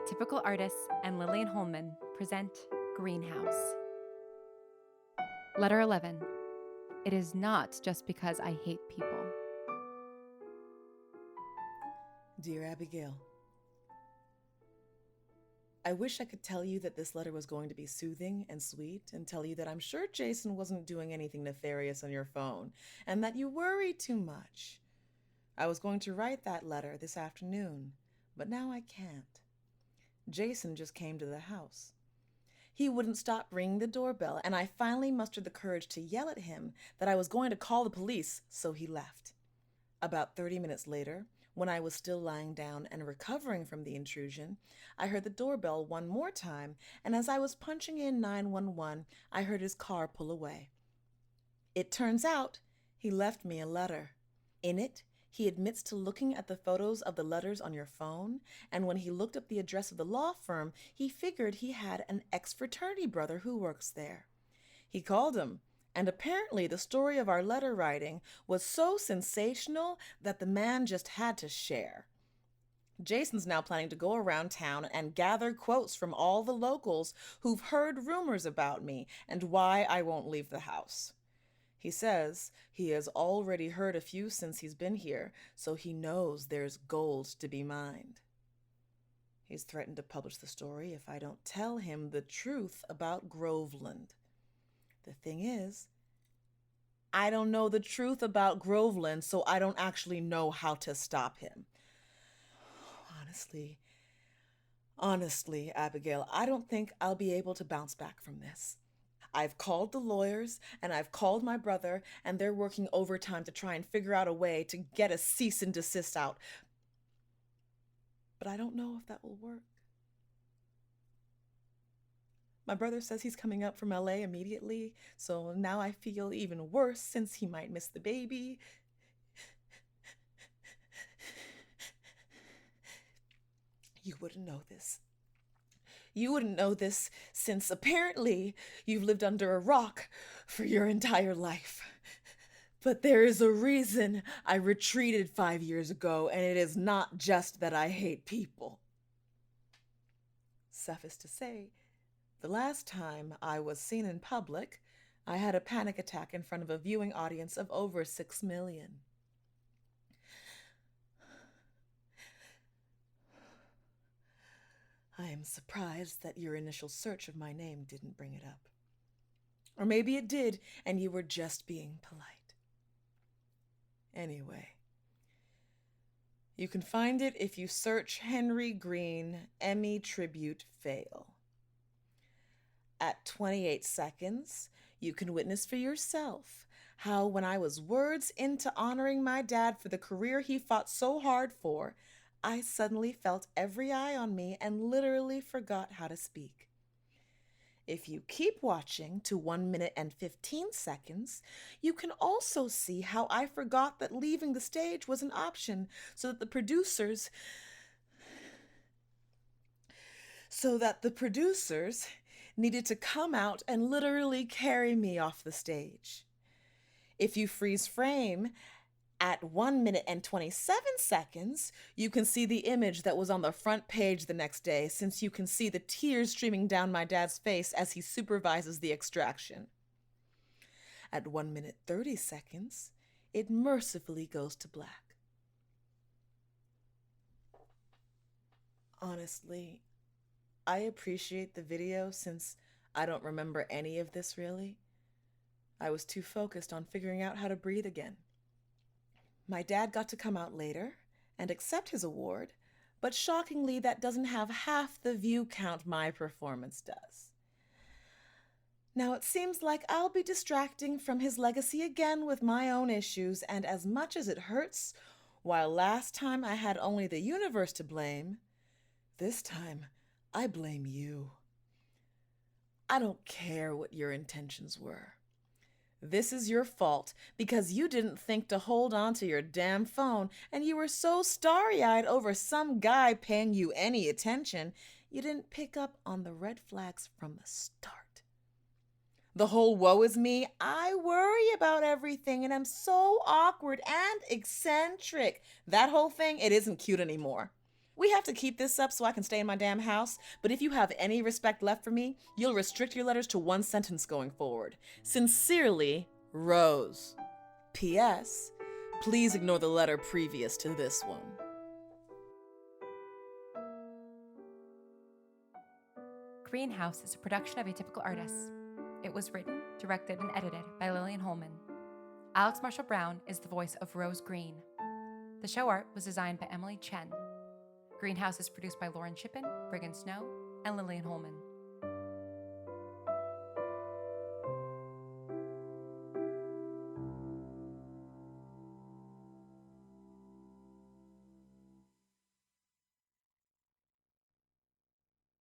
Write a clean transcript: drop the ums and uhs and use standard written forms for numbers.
Atypical Artists and Lillian Holman present Greenhouse. Letter 11. It is not just because I hate people. Dear Abigail, I wish I could tell you that this letter was going to be soothing and sweet and tell you that I'm sure Jason wasn't doing anything nefarious on your phone and that you worry too much. I was going to write that letter this afternoon, but now I can't. Jason just came to the house. He wouldn't stop ringing the doorbell, and I finally mustered the courage to yell at him that I was going to call the police, so he left. About 30 minutes later, when I was still lying down and recovering from the intrusion, I heard the doorbell one more time, and as I was punching in 911, I heard his car pull away. It turns out he left me a letter. In it, he admits to looking at the photos of the letters on your phone, and when he looked up the address of the law firm, he figured he had an ex-fraternity brother who works there. He called him, and apparently the story of our letter writing was so sensational that the man just had to share. Jason's now planning to go around town and gather quotes from all the locals who've heard rumors about me and why I won't leave the house. He says he has already heard a few since he's been here, so he knows there's gold to be mined. He's threatened to publish the story if I don't tell him the truth about Groveland. The thing is, I don't know the truth about Groveland, so I don't actually know how to stop him. Honestly, Abigail, I don't think I'll be able to bounce back from this. I've called the lawyers, and I've called my brother, and they're working overtime to try and figure out a way to get a cease and desist out. But I don't know if that will work. My brother says he's coming up from LA immediately, so now I feel even worse since he might miss the baby. You wouldn't know this. You wouldn't know this since apparently you've lived under a rock for your entire life. But there is a reason I retreated 5 years ago, and it is not just that I hate people. Suffice to say, the last time I was seen in public, I had a panic attack in front of a viewing audience of over 6 million. I am surprised that your initial search of my name didn't bring it up. Or maybe it did, and you were just being polite. Anyway, you can find it if you search Henry Green, Emmy Tribute Fail. At 28 seconds, you can witness for yourself how when I was words into honoring my dad for the career he fought so hard for, I suddenly felt every eye on me and literally forgot how to speak. If you keep watching to 1 minute and 15 seconds, you can also see how I forgot that leaving the stage was an option so that the producers needed to come out and literally carry me off the stage. If you freeze frame at 1 minute and 27 seconds, you can see the image that was on the front page the next day, since you can see the tears streaming down my dad's face as he supervises the extraction. At 1 minute 30 seconds, it mercifully goes to black. Honestly, I appreciate the video since I don't remember any of this really. I was too focused on figuring out how to breathe again. My dad got to come out later and accept his award, but shockingly that doesn't have half the view count my performance does. Now it seems like I'll be distracting from his legacy again with my own issues, and as much as it hurts, while last time I had only the universe to blame, this time I blame you. I don't care what your intentions were. This is your fault because you didn't think to hold on to your damn phone, and you were so starry-eyed over some guy paying you any attention, you didn't pick up on the red flags from the start. The whole woe is me, I worry about everything and I'm so awkward and eccentric. That whole thing, it isn't cute anymore. We have to keep this up so I can stay in my damn house, but if you have any respect left for me, you'll restrict your letters to one sentence going forward. Sincerely, Rose. P.S. Please ignore the letter previous to this one. Greenhouse is a production of Atypical Artists. It was written, directed, and edited by Lillian Holman. Alex Marshall Brown is the voice of Rose Green. The show art was designed by Emily Chen. Greenhouse is produced by Lauren Shippen, Brigham Snow, and Lillian Holman.